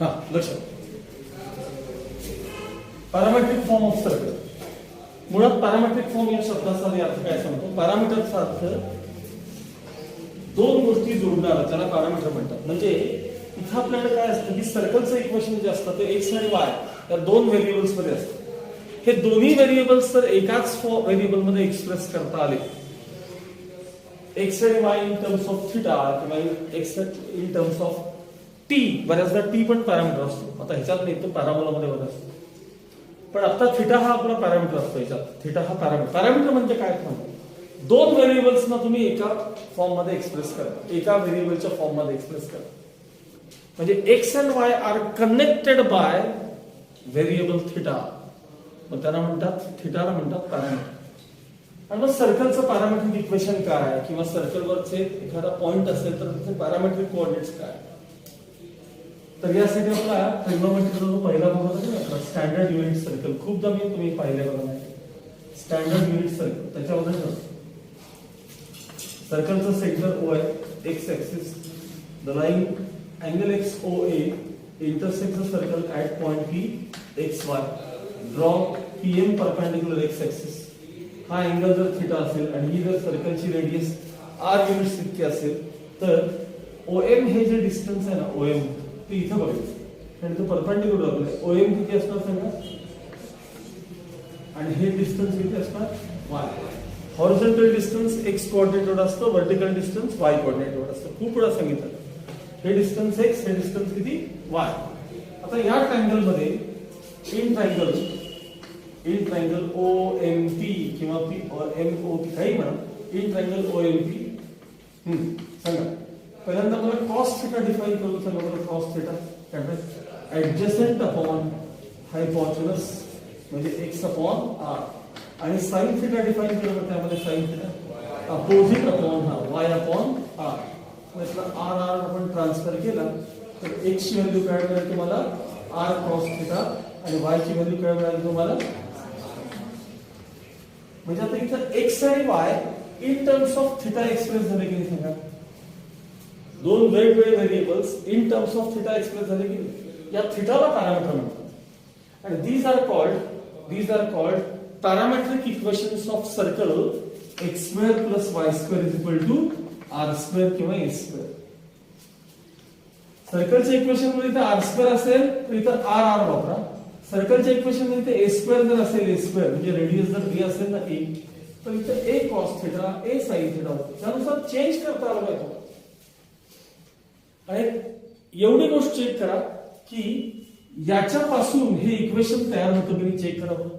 हा लक्षात. Parametric form of circle. मुळात पॅरामेट्रिक फॉर्म या शब्दाचा अर्थ काय सांगतो? पॅरामीटरचा अर्थ दोन गोष्टी जोडणार, त्याला पॅरामीटर म्हणतात. म्हणजे इथं आपल्याकडे काय असतं की सर्कलचं इक्वेशन जे असतं ते एक्स आणि वाय या दोन व्हेरिएबल्स मध्ये असतं. हे दोन्ही व्हेरिएबल्स तर एकाच व्हेरिएबल मध्ये एक्सप्रेस करता आले, एक्स आणि Y in terms of theta किंवा X in terms of T. बऱ्याचदा टी पण पॅरामीटर असतो. आता ह्याच्यात नाही, तो पॅराबोलामध्ये बघा असतो. पण आता थिटा हा आपला पॅरामीटर असतो. ह्याच्यात थिटा हा पॅरामीटर. पॅरामीटर म्हणजे काय? दोन व्हेरिएबल्सना तुम्ही एका फॉर्म मध्ये एक्सप्रेस करा, एका व्हेरिएबलच्या फॉर्म मध्ये एक्सप्रेस करा. म्हणजे x and y are connected by variable theta. मग त्याला म्हणतात, थिटाला म्हणतात पॅरामीटर. आणि मग सर्कलचं पॅरामेट्रिक इक्वेशन काय, किंवा सर्कलवरचे एखादा पॉइंट असेल तर त्याचे पॅरामेट्रिक कोऑर्डिनेट्स काय? तर यासाठी आपला ट्रिग्नोमेट्रीचा जो पहिला भाग होता ना, स्टँडर्ड युनिट सर्कल, खूपदा मी तुम्ही पाहिले बघा नाही, स्टँडर्ड युनिट सर्कल. त्याच्यामध्ये सर्कलचं सेंटर ओ आहे, x axis, the line angle XOA intersects the circle at point P XY. Draw PM perpendicular x axis. हा अँगल जर थीटा असेल आणि ही जर सर्कलची रेडियस r युनिट्स इतकी असेल तर OM हे जे डिस्टन्स आहे ना, OM ते इथं बघायचं आणि तो परपेंडिक्युलर आहे. OM किती असणार सांगा? आणि हे डिस्टन्स किती असणार? y. Horizontal distance x coordinate वर असतं, व्हर्टिकल डिस्टन्स y कोऑर्डिनेट वर असतं. खूप वेळा सांगितलं. हे डिस्टन्स x, हे डिस्टन्स किती? y. आता या ट्रायंगल मध्ये इन ट्रायंगल OMP किंवा MOP काही म्हणा, इन ट्रायंगल OMP सांगा. पहिल्यांदा मला कॉस थिटा डिफाइन करून सांगा बरं. कॉस थिटा काय? ऍडजसंट अपॉन हायपोटेनस म्हणजे x अपॉन r. आणि साइन थिटा डिफाइन केलं त्यामध्ये साइन थिटा अपोजिट अपॉन हा y अपॉन r. मतलब आर आर आपण ट्रान्सफर केला तर x ची व्हॅल्यू काय मिळेल तुम्हाला? r cos theta. आणि y ची व्हॅल्यू काय मिळेल तुम्हाला? म्हणजे आता इथं x आणि y in terms of theta express झाले की नाही सांगा? दोन वेगवेगळे variables in terms of theta express झाले की या थिटाला पॅरामीटर म्हणतात. आणि these are called parametric equations of circle x square plus y square is equal to r square किंवा a स्क्वेअर. सर्कलच्या इक्वेशन मध्ये इथे r स्क्वेअर असेल तर इथे r r वापरा. सर्कलच्या इक्वेशन मध्ये इथे a स्क्वेअर जर असेल, a स्क्वेअर म्हणजे रेडियस जर a असेल ना a, तर इथे a cos theta, a sin theta होतो. त्यानुसार चेंज करता आलं पाहिजे. आणि एवढी गोष्ट चेक करा की याच्यापासून हे इक्वेशन तयार होतं की नाही चेक करा बरं.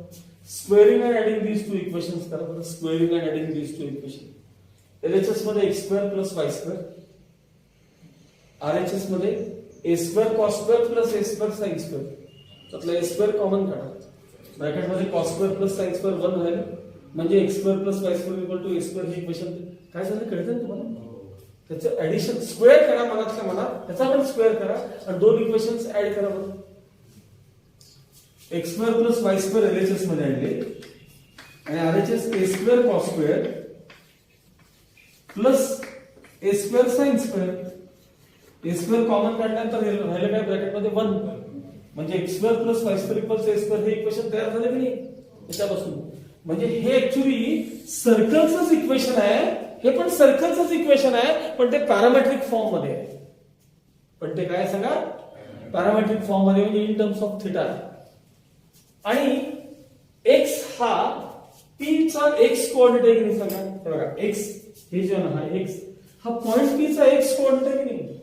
Squaring and adding these two equations करा बरं. Squaring and adding these two equation. LHS मध्ये x square plus y square, RHS मध्ये a square cos square plus a square sin square. त्यातलं a स्क्वेअर कॉमन काढा. Bracket मध्ये cos square plus sin square 1 राहील. म्हणजे x square plus y square equal to a square. हे equation काय झालं कळतं तुम्हाला? त्याचं ऍडिशन स्क्वेअर करा मनातल्या मनात, त्याचा पण स्क्वेअर करा आणि दोन इक्वेशन्स ऍड करा बरं. x square plus y square LHS मध्ये आणले आणि RHS a square cos square plus A square sine square. A square common काढल्यानंतर राहिलं काय ब्रॅकेटमध्ये 1. म्हणजे X square plus Y square equals A square. हे इक्वेशन तयार झालं की नाही याच्यापासून? म्हणजे हे ऍक्च्युअली सर्कलचंच इक्वेशन आहे. हे पण सर्कलचंच इक्वेशन आहे, पण ते पॅरामेट्रिक फॉर्म मध्ये आहे. पण ते काय सांगा? पॅरामेट्रिक फॉर्म मध्ये, म्हणजे इन टर्म्स ऑफ थिटा. आणि एक्स हा पी चा एक्स कोऑर्डिनेट आहे की नाही सांगा? हे बघा एक्स हे जे हा x हा पॉइंट p चा x कोऑर्डिनेट आहे की नाही?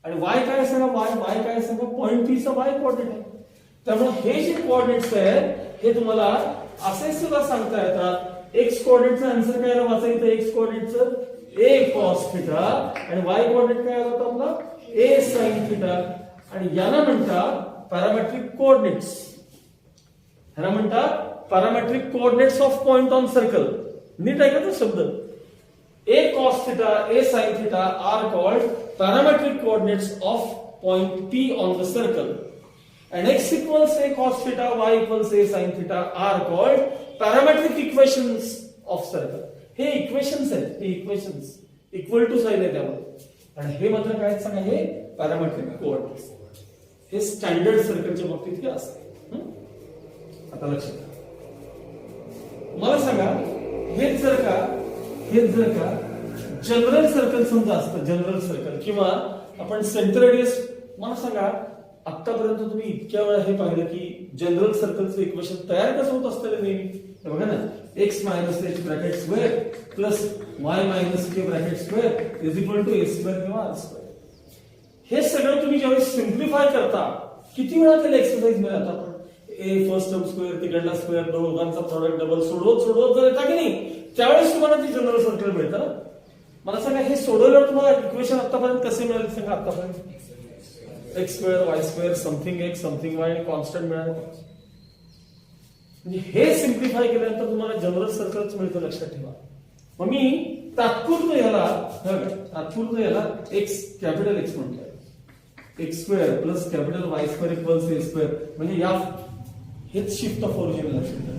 आणि y काय सांगा? y काय सांगा? पॉइंट p चा y कोऑर्डिनेट आहे. त्यामुळे हे जे कोऑर्डिनेट्स आहेत हे तुम्हाला असे सुद्धा सांगता येतात. x कोऑर्डिनेटचा आन्सर काय आला वाचायचं? x कोऑर्डिनेटचं a cos थिटा आणि y कोऑर्डिनेट काय आला होता आपला? a sin theta. आणि याला म्हणतात पॅरामेट्रिक कोऑर्डिनेट्स. ह्याला म्हणतात parametric coordinates of point on circle. नीट ऐका तो शब्द. A cos theta, A sin theta are called parametric coordinates of point P on the circle. And x equals A cos theta, y equals A sin theta are called parametric equations of circle. हे equations आहेत. हे equations equal to sign आहे त्यामध्ये. आणि हे मात्र काय सांगा? हे पॅरामेट्रिक कोऑर्डिनेट्स. हे स्टँडर्ड सर्कलच्या बाबतीत हे असते. आता लक्षात घ्या. मला सांगा, हेच जर का जनरल सर्कल समजा असतं, जनरल सर्कल किंवा आपण सेंटर रेडियस, मला सांगा आतापर्यंत तुम्ही इतक्या वेळा हे पाहिलं की जनरल सर्कलचं इक्वेशन तयार कसं होत असतं नेहमी. बघा ना, x minus h bracket square plus y minus k bracket square is equal to a square किंवा r स्क्वेअर. हे सगळं तुम्ही ज्यावेळेस सिम्प्लिफाय करता, किती वेळा त्याला एक्सरसाइज मिळत आपण ए फर्स्ट टर्म स्क्वेअर तिकडला स्क्वेअर दोघांचा प्रॉडक्ट डबल सोडवत जर येता की नाही, त्यावेळेस तुम्हाला ती जनरल सर्कल मिळतं ना. मला सांगा, हे सोडवल्यावर तुम्हाला इक्वेशन आतापर्यंत कसे मिळाले सांगा. आतापर्यंत x square Y square something x something Y constant मिळाले. म्हणजे हे सिम्प्लिफाय केल्यानंतर तुम्हाला जनरल सर्कलच मिळतं, लक्षात ठेवा. मग मी तात्पुरतं याला एक्स कॅपिटल एक्स म्हणतोय, X square plus capital Y square equals A square. म्हणजे या हेच शिफ्ट ऑफ ओरिजिन लक्षात ठेवा.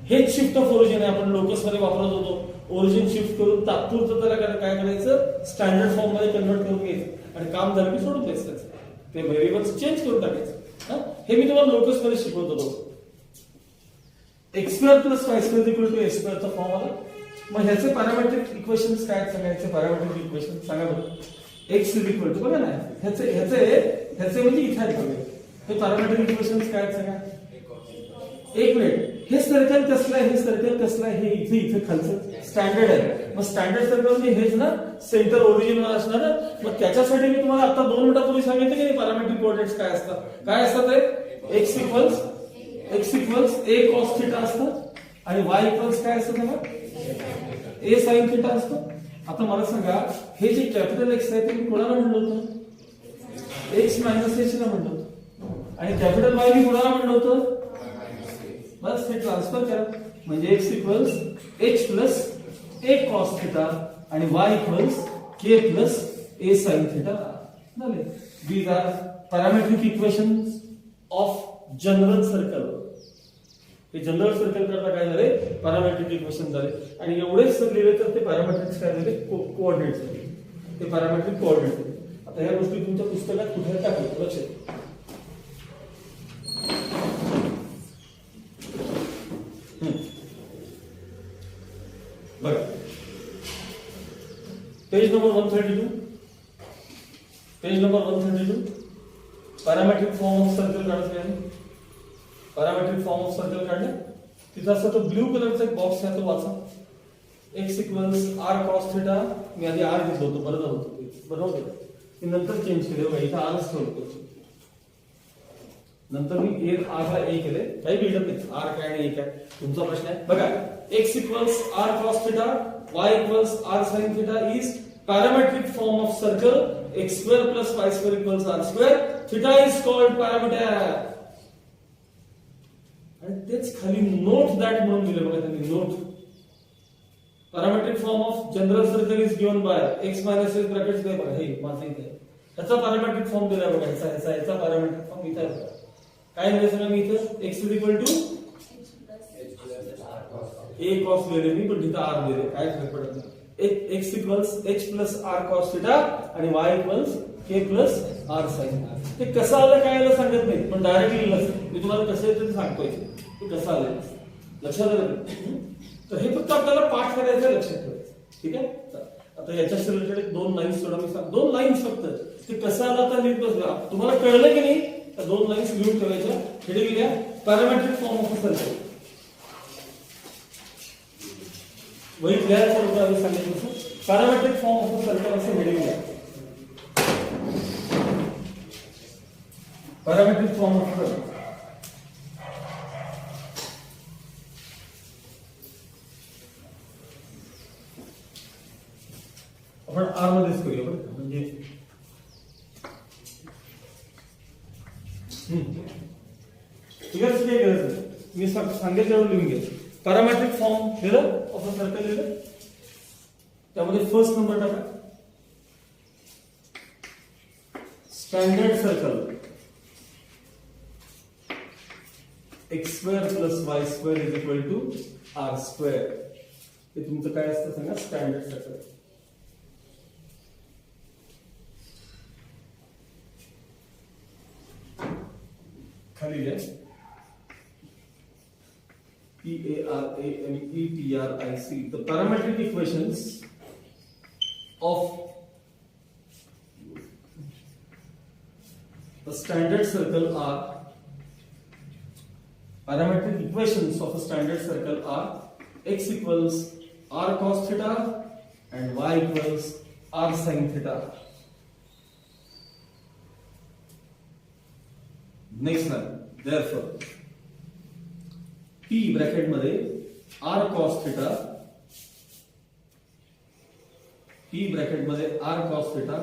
हेच शिफ्ट ऑफ ओरिजिन आहे आपण लोकस मध्ये वापरत होतो. ओरिजिन शिफ्ट करून तात्पुरतं त्याला काय करायचं, स्टँडर्ड फॉर्म मध्ये कन्वर्ट करून घ्यायचं आणि काम झालं की सोडून द्यायचं. ते व्हेरिएबल्स चेंज करून टाकायचं. हे मी तुम्हाला लोकस मध्ये शिकवत होतो. X square plus Y square equal to A स्क्वेअरचा फॉर्म आला. मग ह्याचे पॅरामेट्रिक इक्वेशन्स काय सांगायचे, पॅरामेट्रिक इक्वेशन सांगा बरं. एक्स इज इक्वल टू, बघा ना, ह्याचे म्हणजे इथे आहेत बघा. हे पॅरामेट्रिक इक्वेशन्स काय सांगा. एक मिनिट, हे सर्कल कसलं आहे, हे सर्कल कसलं आहे, हे इथे खालचं स्टँडर्ड आहे. मग स्टँडर्ड सर्कल म्हणजे हेच ना, सेंटर ओरिजिन असणार ना. मग त्याच्यासाठी मी तुम्हाला आता 2 मिनिटापूर्वी सांगितलं की नाही पॅरामेट्रिक कोऑर्डिनेट्स काय असतात. काय असतात ते, x equals a cos theta असतं आणि वाय इक्वल्स काय असतं त्याला, ए साइन थिटा असतं. आता मला सांगा, हे जे कॅपिटल एक्स आहे ते मी कोणाला म्हणलं होतं, एक्स मायनस एच ला म्हणलं होतं. आणि कॅपिटल वाय मी कोणाला म्हणलं होतं, बस हे ट्रान्सफर करा. म्हणजे x equals h plus a cos theta आणि y equals k plus a sine theta झाले. These are parametric equations of general circle. हे जनरल सर्कल करता काय झाले, पॅरामेट्रिक इक्वेशन झाले. आणि एवढेच जर लिहिले तर ते पॅरामेट्रिक्स काय झाले, कोऑर्डिनेट्स झाले. ते पॅरामेट्रिक कोऑर्डिनेट झाले. आता ह्या गोष्टी तुमच्या पुस्तकात कुठे टाकू, लक्षात. बघा, page number 132, parametric form of circle काढायचं आहे. पॅरामेट्रिक फॉर्म ऑफ सर्कल काढले, तिथं असं तो ब्ल्यू कलरचा एक बॉक्स आहे, तो वाचा. X equals R cos theta. मी आधी आर घेतलं होतं, बरं होतं, बरोबर. मी नंतर चेंज केले बघा, इथं आरच ठेवतो. नंतर मी आरला ए केले, काही बिल्डअप नाही. आर काय आणि ए काय तुमचा प्रश्न आहे. बघा, X equals R cos theta, Y equals R sine theta is parametric form of circle. X square plus Y square equals R square. Theta is called parameter. आणि तेच खाली नोट दॅट म्हणून दिले बघा त्यांनी, note. Parametric form of general circle is given by X minus H brackets दे बघा. हे माझं इथे ह्याचा पॅरामेट्रिक फॉर्म दिला बघा. ह्याचा पॅरामेट्रिक फॉर्म इथे आहे. काय दिलं सांगा मी इथं, x is equal to a cos लिहिले मी, पण तिथं आर लिहिले, काय फरक पडत नाही. X equals h plus r cos theta आणि y equals k plus r sine. ते कसं आलं काय आलं सांगत नाही, पण डायरेक्टली लिहिलं. मी तुम्हाला कसं येतं ते सांगतोय, ते कसं आलं लक्षात आलं. तर हे फक्त आपल्याला पाठ करायचं, लक्षात ठेवायचं. ठीक आहे. आता याच्या रिलेटेड 2 लाईन्स थोडा मी सांग, 2 लाईन्स फक्त. ते कसं आलं तर लिहित बसला. तुम्हाला कळलं की नाही, तर 2 लाईन्स लिहून ठेवायच्या. हेडिंग लिहा, पॅरामेट्रिक फॉर्म ऑफ सर्कल. वही लिहायचं होतं आम्ही सांगितलं, पॅरामेट्रिक फॉर्म ऑफ सर्कल असं हेडिंग लिहा. Parametric form of circle. आपण आर मध्येच करूया बरं, म्हणजे ठीक आहे. काय करायचं, मी सांगितल्यावर लिहून घ्यायचं. पॅरामेट्रिक फॉर्म लिहिलं, ऑफ अ सर्कल लिहिलं, त्यामध्ये फर्स्ट नंबर टाका. Standard circle x square plus Y square is equal to r square. हे तुमचं काय असतं सांगा, स्टँडर्ड सर्कल. खाली लिहा PARAMETRIC, the parametric equations of a standard circle are parametric equations of a standard circle are x equals r cos theta and y equals r sin theta. Next one, therefore P bracket मध्ये r cos theta, P bracket मध्ये r cos theta,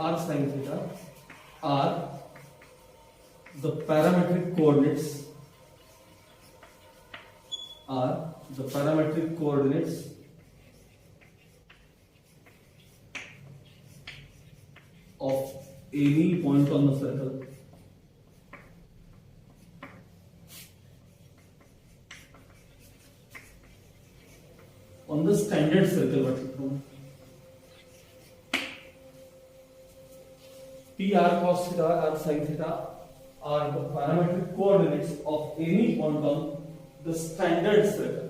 r sin theta are the parametric coordinates of any point on the circle. On the standard circle, what it means? P r cos theta, r sin theta are the parametric coordinates of any point on the standard circle.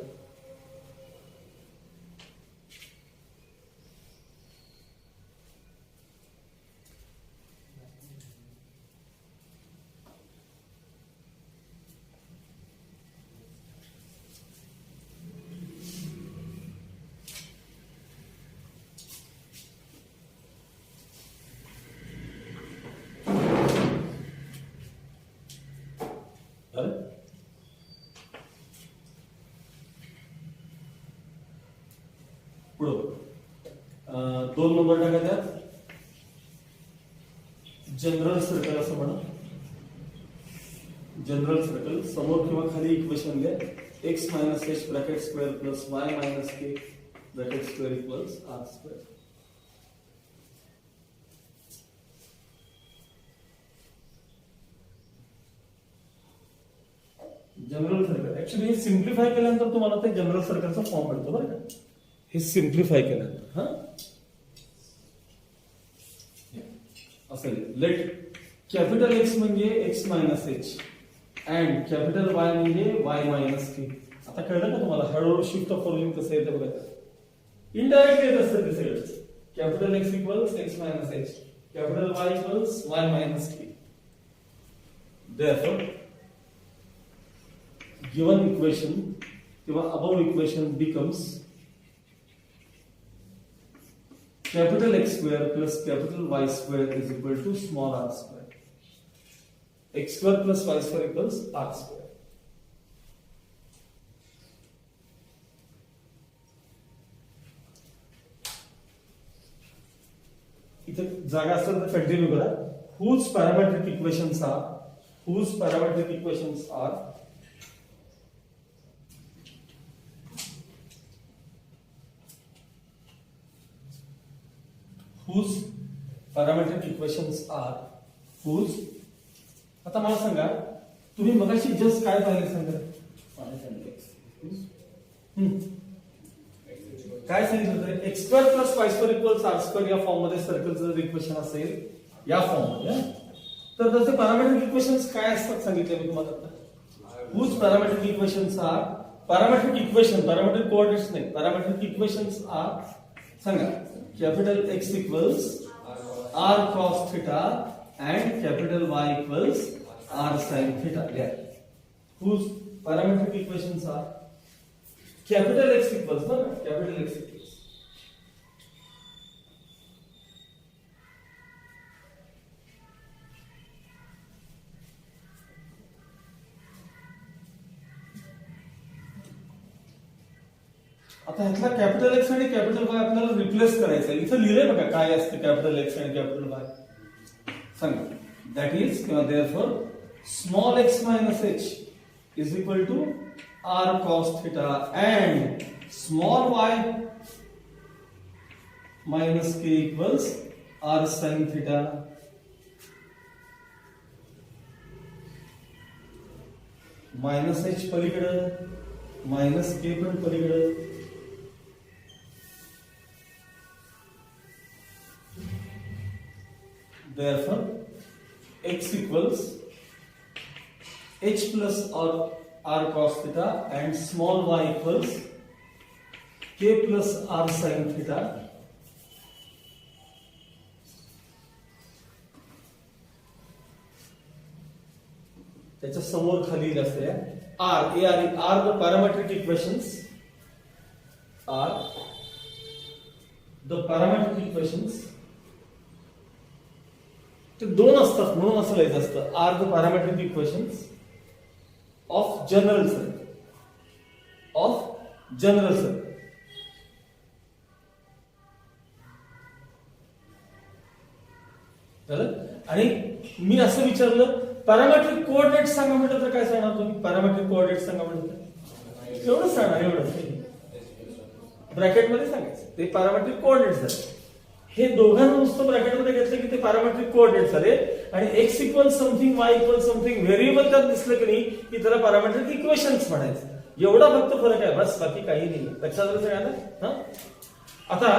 दोन number टाका त्यात general circle असं म्हणा. General circle समोर किंवा खाली equation घ्या. x minus h bracket square plus y minus k bracket square equals r square. General circle actually हे सिम्प्लिफाय केल्यानंतर तुम्हाला ते जनरल सर्कलचा फॉर्म मिळतो बरं का. हे सिम्प्लिफाय केल्यानंतर असेल. लेट कॅपिटल एक्स म्हणजे x minus H and capital Y म्हणजे वाय मायनस के. आता कळलं का तुम्हाला हळूहळू शिफ्ट ऑफ फॉर्म्युलिंग कसं येतं बघा. इनडायरेक्टली येत असतं ते सगळंच. Capital x equals x minus H, capital y equals Y minus के. देयरफॉर given equation किंवा above equation becomes capital X square plus capital Y square is equal to small r square. X square plus Y square equals r square. इथे जागा असेल तर continue करा. whose parametric equations are whose parametric equations are whose. आता मला सांगा तुम्ही मगाशी जस्ट काय पाहिले सांगा. काय सांगितलं होतं. X square plus Y square equals R square या फॉर्म मध्ये सर्कलचं जर इक्वेशन असेल या फॉर्म मध्ये तर त्याचे पॅरामेट्रिक इक्वेशन्स काय असतात सांगितले मी तुम्हाला आता. whose parametric equations are parametric coordinates नाही parametric equations are सांगा. Capital X equals r cos theta and capital Y equals r sin theta. Yeah. Whose parametric equations are capital X equals capital X equals आता ह्यातला capital x आणि capital y आपल्याला replace करायचं. इथं लिहिलंय बघा काय असतं कॅपिटल एक्स आणि कॅपिटल वाय. सांगा. दॅट इज किंवा therefore small x minus h is equal to r cos theta and small y minus k equals R sine theta. Minus h पलीकडे मायनस के पण पलीकडे. Therefore, x equals h plus or r cos theta and small y equals k plus r sin theta. त्याच्या समोर खाली असते are a are are the parametric equations are the parametric equations ते दोन असतात म्हणून असं लिहायचं असतं are the parametric equations of general circuit आणि मी असं विचारलं पॅरामेट्रिक कोऑर्डिनेट सांगा म्हटलं तर काय सांगणार तुम्ही पॅरामेट्रिक कोऑर्डिनेट सांगा म्हटलं तर एवढंच सांगणार एवढंच ब्रॅकेटमध्ये सांगायचं ते पॅरामेट्रिक कोऑर्डिनेट झाले हे दोघांना नुसतं ब्रॅकेटमध्ये घेतलं की ते पॅरामेट्रिक कोऑर्डिनेट झाले आणि x equal something y equal something variable त्यात दिसलं की नाही की त्याला पॅरामेट्रिक इक्वेशन्स म्हणायचं एवढा फक्त फरक आहे बस बाकी काही नाही लक्षात आलं सगळ्यांना हा आता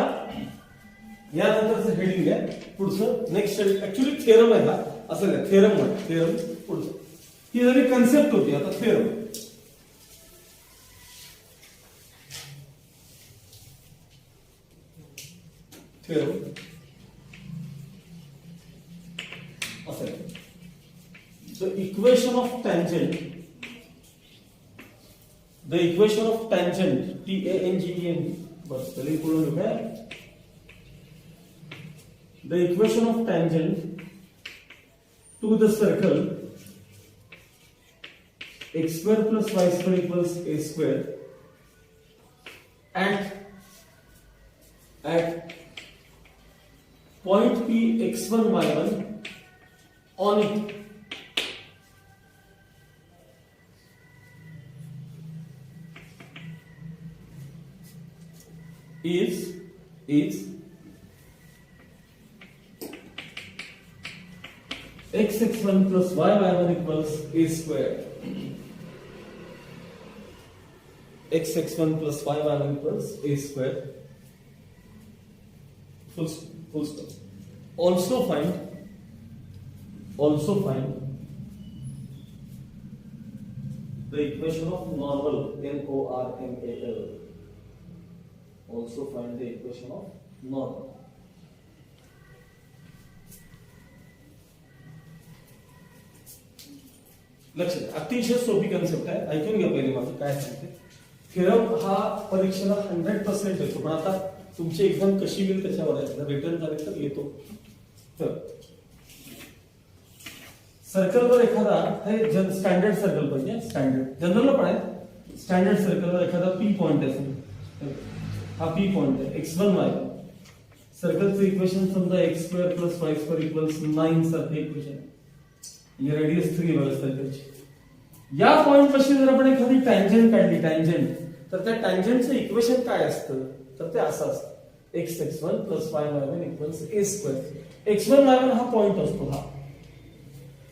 यानंतरचं हेडिंग आहे पुढचं नेक्स्ट ऍक्च्युली थेरम आहे हा असं काय थेरम पुढचं ही जरी कन्सेप्ट होती आता थेरम असं the equation of tangent TANGENT बस चलिए पूर्ण लिखा है the equation of tangent to the circle x square plus y square equals a square at point P x1 y1 on it is x1 plus y1 equals a square. x1 plus y1 equals a square. Full stop. Also find the equation of normal NORMAL. Also find the equation of normal. लक्षात अतिशय सोपी concept आहे ऐकून घ्या पहिले माझं काय सांगते थेरम हा परीक्षेला 100% येतो पण आता तुमची एक्झाम कशी होईल त्याच्यावर आहे जर रिटर्न झाले तर येतो तर सर्कलवर एखादा हे स्टँडर्ड सर्कल पाहिजे स्टँडर्ड जनरल पण आहे स्टँडर्ड सर्कलवर एखादा पी पॉइंट असेल हा पी पॉइंट आहे x1 y सर्कलचं इक्वेशन समजा x square plus y square equals 9 सारखं इक्वेशन आहे रेडियस 3 व्यवस्था या पॉइंट पाशी जर आपण एखादी टँजेंट काढली टँजेंट तर त्या टँजेंटचं इक्वेशन काय असतं तर ते असं असतं x1 plus y1 equals a square x1 y1 हा पॉइंट असतो हा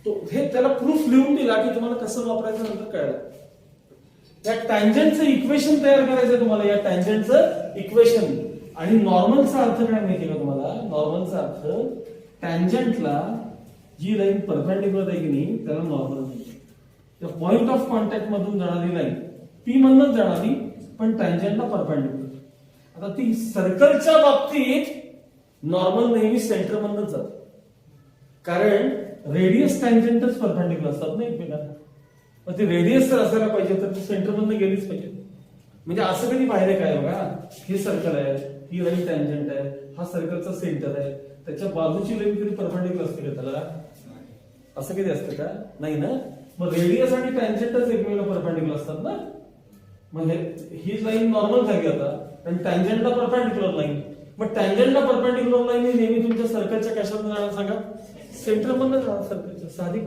तो हे त्याला प्रूफ लिहून दिला की तुम्हाला कसं वापरायचं नंतर कळलं त्या टँजेंटचं इक्वेशन तयार करायचं तुम्हाला या टँजेंटचं इक्वेशन आणि नॉर्मलचा अर्थ काय माहिती का तुम्हाला नॉर्मलचा अर्थ टँजेंटला जी लाईन परपेंडिक्युलर आहे की नाही त्याला नॉर्मल म्हणतात त्या पॉइंट ऑफ कॉन्टॅक्ट मधून जाणारी लाईन पी मधूनच जाणारी पण टँजेंटला परपेंडिक्युलर आता ती सर्कलच्या बाबतीत नॉर्मल नेहमी सेंटर मधूनच जात कारण रेडियस टँजेंटच परपेंडिक्युलर असतात ना एकमेकांना मग ती रेडियस जर असायला पाहिजे तर ती सेंटर मधून गेलीच पाहिजे म्हणजे असं कधी बाहेर काय बघा हे सर्कल आहे ही लाईन टँजेंट आहे हा सर्कलचा सेंटर आहे त्याच्या बाजूची लाईन कधी परपेंडिक्युलर असते का त्याला असं कधी असतं का नाही ना मग रेडियस आणि टँजेंटच एकमेकांना परपेंडिक्युलर असतात ना म्हणजे ही लाईन नॉर्मल झाली आता आणि टँजेंटला परपेंडिक्युलर लाईन मग टँजेंटला परपेंडिक्युलर लाईन नेहमी तुमच्या सर्कलच्या कशातून जाणार सांगा सेंटर मधून जाणार सर्कलच्या साधी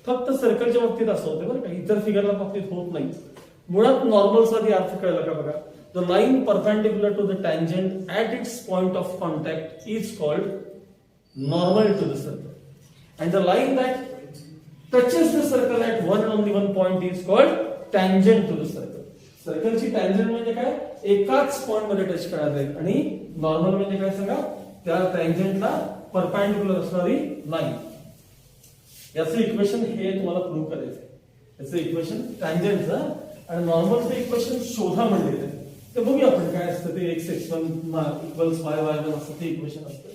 फक्त सर्कलच्या बाबतीत असं होतं बरं का इतर फिगरला बाबतीत होत नाही मुळात नॉर्मल साठी अर्थ कळला का बघा the line perpendicular to the tangent at its point of contact is called normal to the circle and the line that touches the circle at one only one point is called tangent to the circle सर्कलची tangent म्हणजे काय एकाच point मध्ये touch करणार आहे आणि normal म्हणजे काय सांगा त्या टँजेंटला परपेंडिक्युलर असणारी लाईन याचं इक्वेशन हे तुम्हाला प्रूव्ह करायचं याचं इक्वेशन टँजंटचं आणि नॉर्मलचं इक्वेशन शोधा म्हणलेलं आहे. ते बघूया आपण काय असतं ते x1 इक्वल्स y1 असतं ते इक्वेशन असतं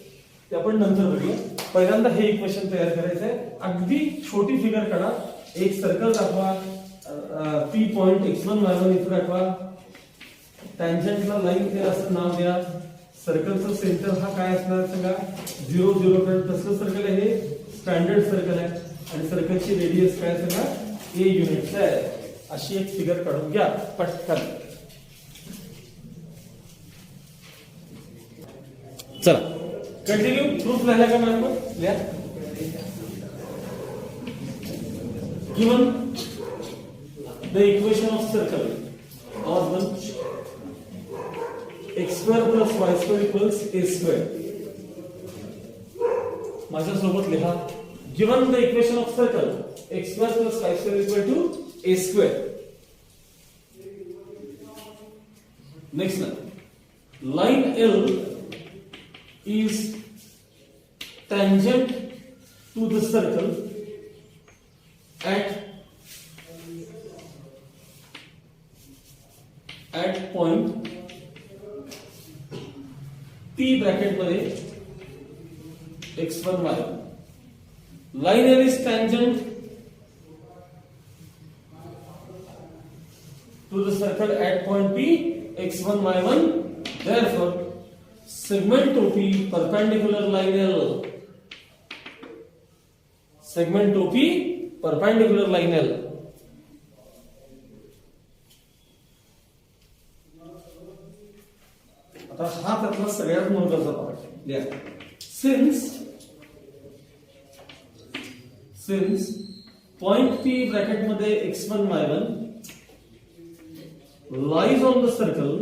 ते आपण नंतर बघूया. पहिल्यांदा हे इक्वेशन तयार करायचं आहे. अगदी छोटी फिगर काढा, एक सर्कल दाखवा, पी पॉइंट x1 y1 इथे दाखवा, टँजंटला लाईन हे असं नाव द्या, सर्कलचं सेंटर हा काय असणार सांगा 0 0 कडे. कसलं सर्कल आहे हे? स्टँडर्ड सर्कल आहे आणि सर्कलची रेडियस काय सांगा a युनिट्स आहे. अशी एक फिगर काढून घ्या पटकन. चला कंटिन्यू. प्रूफ लिहिला का मॅडम? लिहा. Given the equation of circle और one x square plus y square equals a square. माझ्यासोबत लिहा. Given the equation of circle x square plus y square equal to a square. Next one. Line L is tangent to the circle at point P bracket मध्ये x1 y1. Line L is tangent to the circle at point P x1 y1. Therefore, segment OP perpendicular line L. Segment OP perpendicular line L. आता हा त्यातला सगळ्यात महत्त्वाचा part लिहा. Since point P bracket मध्ये x1 y1 lies on the circle.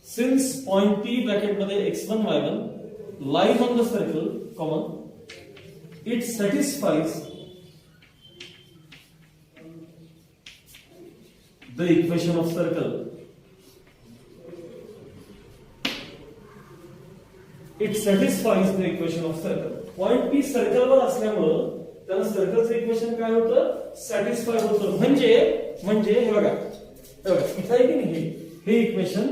Since point P bracket मध्ये x1 y1 lies on the circle, comma, it satisfies the equation of circle. It satisfies the equation of circle. Point P circle वर असल्यामुळं त्याला सर्कलचं equation काय होतं? Satisfy होतं. म्हणजे हे बघा इथं आहे की नाही हे इक्वेशन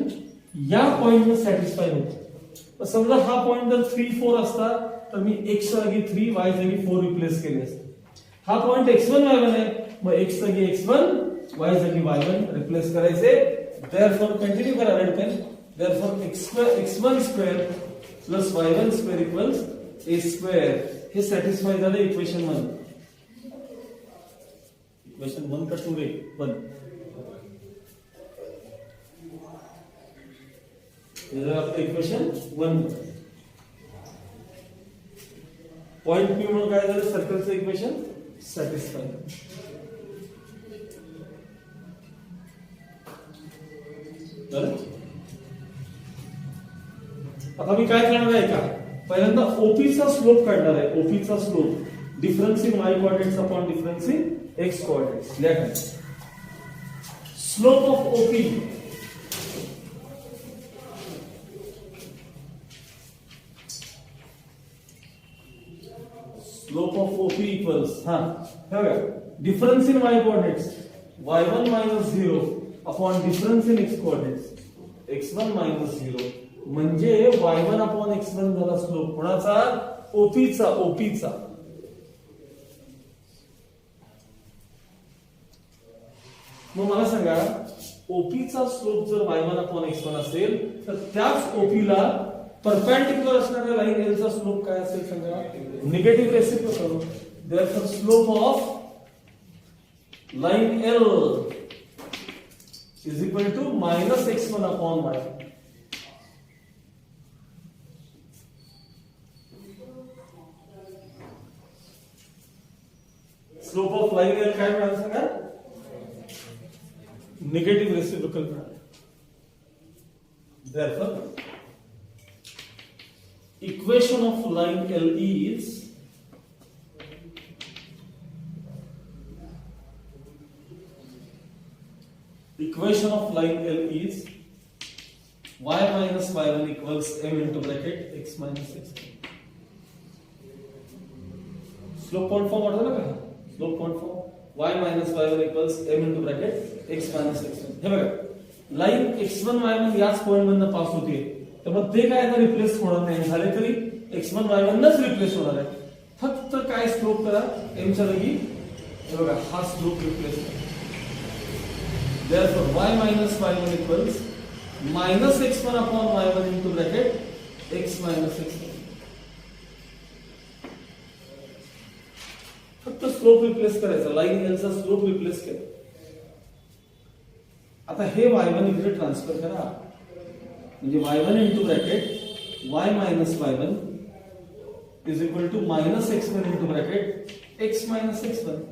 या पॉइंटनं सॅटिस्फाय होतं. समजा हा पॉइंट जर 3 4 असता तर मी x जागी 3 y जागी 4 रिप्लेस केले असते. हा पॉइंट x1 y1 आहे, मग x जागी x1 y जागी y1 रिप्लेस करायचे. देयरफॉर कंटिन्यू करा red pen. Therefore x1 square plus y1 square equals a square. हे सॅटिस्फाय झालं इक्वेशन 1. इक्वेशन 1 का 2 रे? 1. हे आपलं इक्वेशन 1. पॉइंट P म्हणून काय झालं? सर्कलचं इक्वेशन सॅटिस्फाय. आता मी काय करणार आहे का? पहिल्यांदा ओपीचा स्लोप काढणार आहे. ओपीचा slope difference in y coordinates upon difference in x coordinates. लिहा. Slope of OP equals difference in y coordinates y1 minus 0 upon difference in x coordinates x1 minus 0 म्हणजे y1 अपॉन x1 झाला slope. कोणाचा? ओपीचा. मग मला सांगा ओपीचा slope जर y1 upon x1 असेल तर त्याच ओपीला परपेंडिक्युलर असणाऱ्या लाईन एल चा स्लोप काय असेल सांगा? Negative reciprocal. Therefore slope of line L is equal to minus x1 upon y. Slope of line L काय मिळालं सांगा? निगेटिव्ह रेसिप्रोकल मिळालं. Therefore, equation of line L is y minus y1 equals m into bracket x minus x. Slope point form वाटतो ना का slope point form y minus y1 equals m into bracket x minus x1 हे बघा line x1 y1 याच point मधनं pass होते तर मग ते काय आता रिप्लेस होणार नाही झाले तरी x1 y1 नच रिप्लेस होणार आहे फक्त काय स्लोप करा m च्या जागी हे बघा हा स्लोप रिप्लेस करा therefore y minus y1 equals minus x1 upon y1 into bracket x minus x1 फक्त स्लोप रिप्लेस करायचा लाईन एलचा स्लोप रिप्लेस केला आता हे y1 इकडे ट्रान्सफर करा म्हणजे y1 into bracket y minus y1 is equal to minus x1 into bracket x minus x1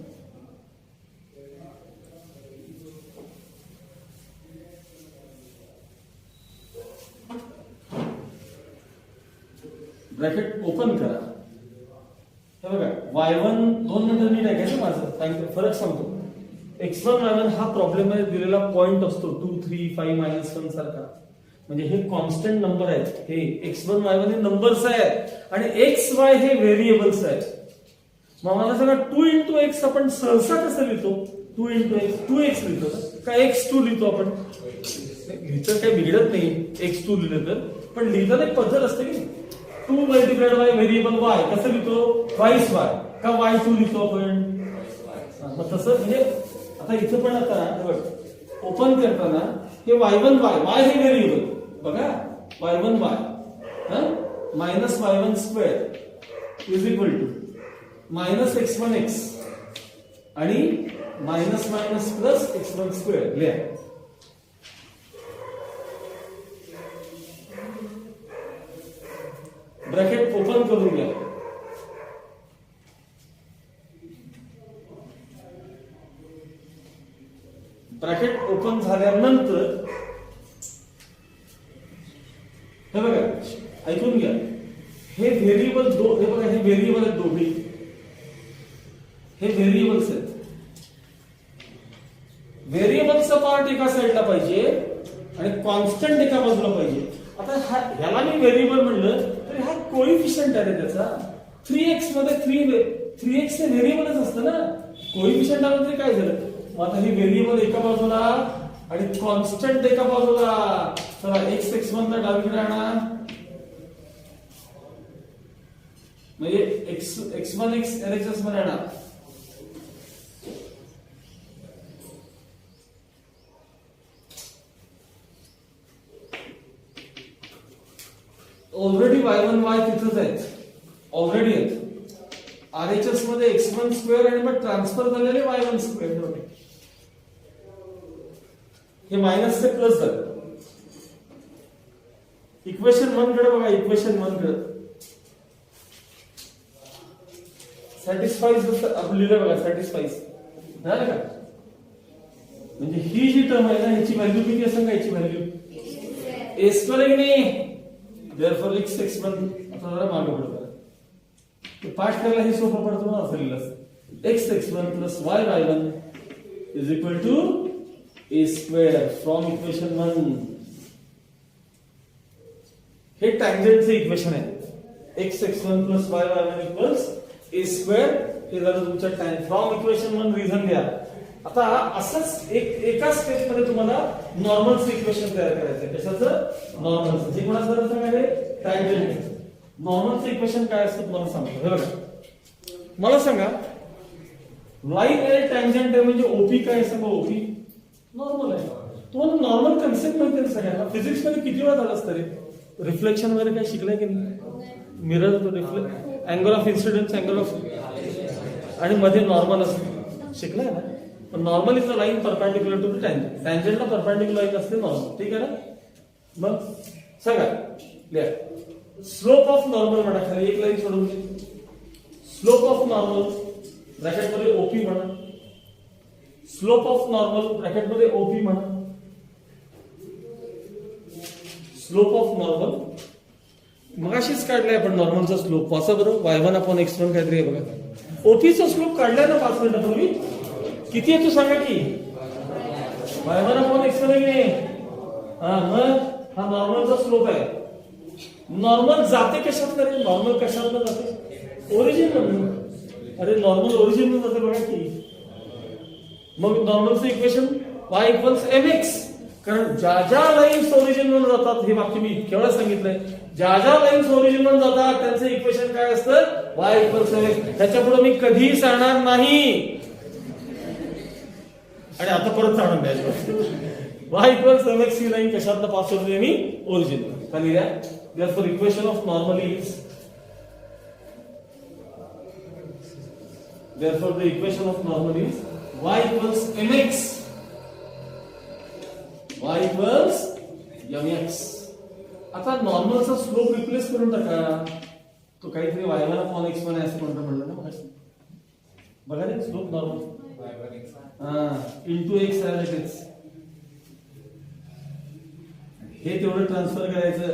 bracket open करा हे बघा y1 दोन नंतर नीट ऐकायचं माझं फरक सांगतो x1 y1 हा प्रॉब्लेम मध्ये दिलेला पॉइंट असतो 2 3 5 -1 सारखा म्हणजे हे कॉन्स्टंट नंबर आहेत हे x1 y1 हे नंबर्स आहेत आणि x y हे व्हेरिएबल्स आहेत मग मला सांगा 2 into x आपण सहसा कसं लिहितो 2 into x 2x लिहितो का x2 लिहितो आपण लिहितं काही बिघडत नाही x2 लिहिलं तर पण लिहिताना एक पद्धत असते की 2 multiplied by व्हेरिएबल y कसं लिहितो twice y का y2 लिहितो आपण मग तसं म्हणजे आता इथं पण आता बघ ओपन करताना हे y1 y हे व्हेरिएबल बघा y1 y minus y1 square is equal to minus x1 x आणि minus minus plus x1 square लिहा ब्रॅकेट ओपन करून घ्या ब्रॅकेट ओपन झाल्यानंतर हे बघा ऐकून घ्या हे व्हेरिएबल हे बघा हे व्हेरिएबल आहेत दोन्ही हे व्हेरिएबल्स आहेत व्हेरिएबलचा पार्ट एका साईडला पाहिजे आणि कॉन्स्टंट एका बाजूला पाहिजे आता ह्याला मी व्हेरिएबल म्हणलं तर हा कोइफिशियंट आहे त्याचा 3x मध्ये 3x हे व्हेरिएबलच असतं ना कोइफिशियंट आलं तरी काय झालं मग आता हे व्हेरिएबल एका बाजूला आणि कॉन्स्टंट एका बाजूला चला x x1 ला डावीकडे आणा म्हणजे x1 x LHS मध्ये आणा ऑलरेडी y1 y तिथंच आहेत ऑलरेडी आहेत RHS मध्ये x1 स्क्वेअर आणि मग ट्रान्सफर झालेले y1 स्क्वेअर हे मायनस ते प्लस झालं इक्वेशन 1 कडे बघा इक्वेशन 1 कडे सॅटिस्फाईज आपण लिहिलं बघा सॅटिस्फाईज झालं का म्हणजे ही जी टर्म आहे ना ह्याची व्हॅल्यू किती असेल का ह्याची व्हॅल्यू a स्क्वेअर आहे की नाही therefore x x1 आता जरा मागे पुढे पाठ करायला हे सोपं पडतं ना असं लिहिलं x x1 plus y y1 is equal to a square from equation 1 हे टँजेंटचे इक्वेशन आहे x x1 plus y y1 equals a square हे झालं तुमचं टँजेंट फ्रॉम इक्वेशन 1 रिझन द्या आता असंच एका स्टेप मध्ये तुम्हाला नॉर्मलचं इक्वेशन तयार करायचं आहे कशाचं नॉर्मलचं जे मला जर सांगायले टँजेंट नॉर्मलचं इक्वेशन काय असतं तुम्हाला सांगतो हे बघा मला सांगा लाईन आहे टँजेंट आहे म्हणजे ओपी काय आहे सांगा ओपी नॉर्मल आहे तुम्हाला नॉर्मल कन्सेप्ट माहिती आहे सगळ्यांना फिजिक्स मध्ये किती वेळा झालं असतं रे रिफ्लेक्शन वगैरे काय शिकलाय की नाही mirror reflect angle of incidence angle of आणि मध्ये नॉर्मल असतं शिकलाय ना normal is the line perpendicular to the tangent टँजेंटला परपेंडिक्युलर लाईन असते नॉर्मल ठीक आहे ना मग सांगा लिहा स्लोप ऑफ नॉर्मल म्हणा खाली एक लाईन सोडून स्लोप ऑफ नॉर्मल ब्रॅकेट मध्ये ओपी म्हणा स्लोप ऑफ नॉर्मल ब्रॅकेट मध्ये ओपी म्हणा स्लोप ऑफ नॉर्मल मगाशीच काढलाय आपण नॉर्मलचा स्लोप वाचा बरं y1 upon x1 काहीतरी आहे बघा ओपीचा स्लोप काढलाय ना 5 मिनिटापूर्वी किती आहे तू सांगा की y1 upon x1 आहे की नाही हा मग हा नॉर्मलचा स्लोप आहे नॉर्मल जाते कशात करेल नॉर्मल कशात जाते ओरिजिन मधून अरे नॉर्मल ओरिजिन जाते बघा की. मग नॉर्मलचं इक्वेशन y इक्वल्स mx. कारण ज्या ज्या लाईन्स ओरिजिन म्हणून जातात, हे वाक्य मी इतक्या वेळा सांगितलंय, ज्या ज्या लाईन्स ओरिजिन म्हणून जातात त्यांचं इक्वेशन काय असतं, y इक्वल्स mx. त्याच्यापुढे मी कधीही सांगणार नाही आणि आता परत सांगणार नाही. y इक्वल्स mx ही लाईन कशातनं पास होते, मी ओरिजिन खाली द्या. therefore equation of normal is, therefore the equation of normal is y equals mx, y equals mx. आता नॉर्मलचा स्लोप रिप्लेस करून टाका, तो काहीतरी y1 अपॉन x1 आहे असं कोणतं म्हणलं ना मग. बघा रे स्लोप नॉर्मल इंटू x राहिलेच, हे तेवढं ट्रान्सफर करायचं.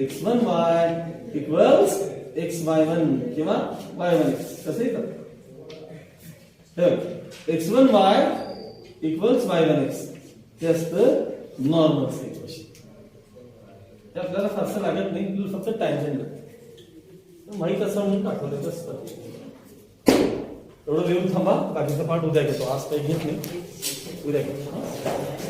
x1y इक्वल्स xy1 किंवा y1x कसं येतं. x1y इक्वल्स y1x हे असतं नॉर्मल इक्वेशन. ते आपल्याला फारसं लागत नाही, फक्त टँजंट माहित असं म्हणून दाखवलं असतं. एवढं लिहून थांबा, बाकीचा पाठ उद्या घेतो, आज काही घेत नाही, उद्या घेतो.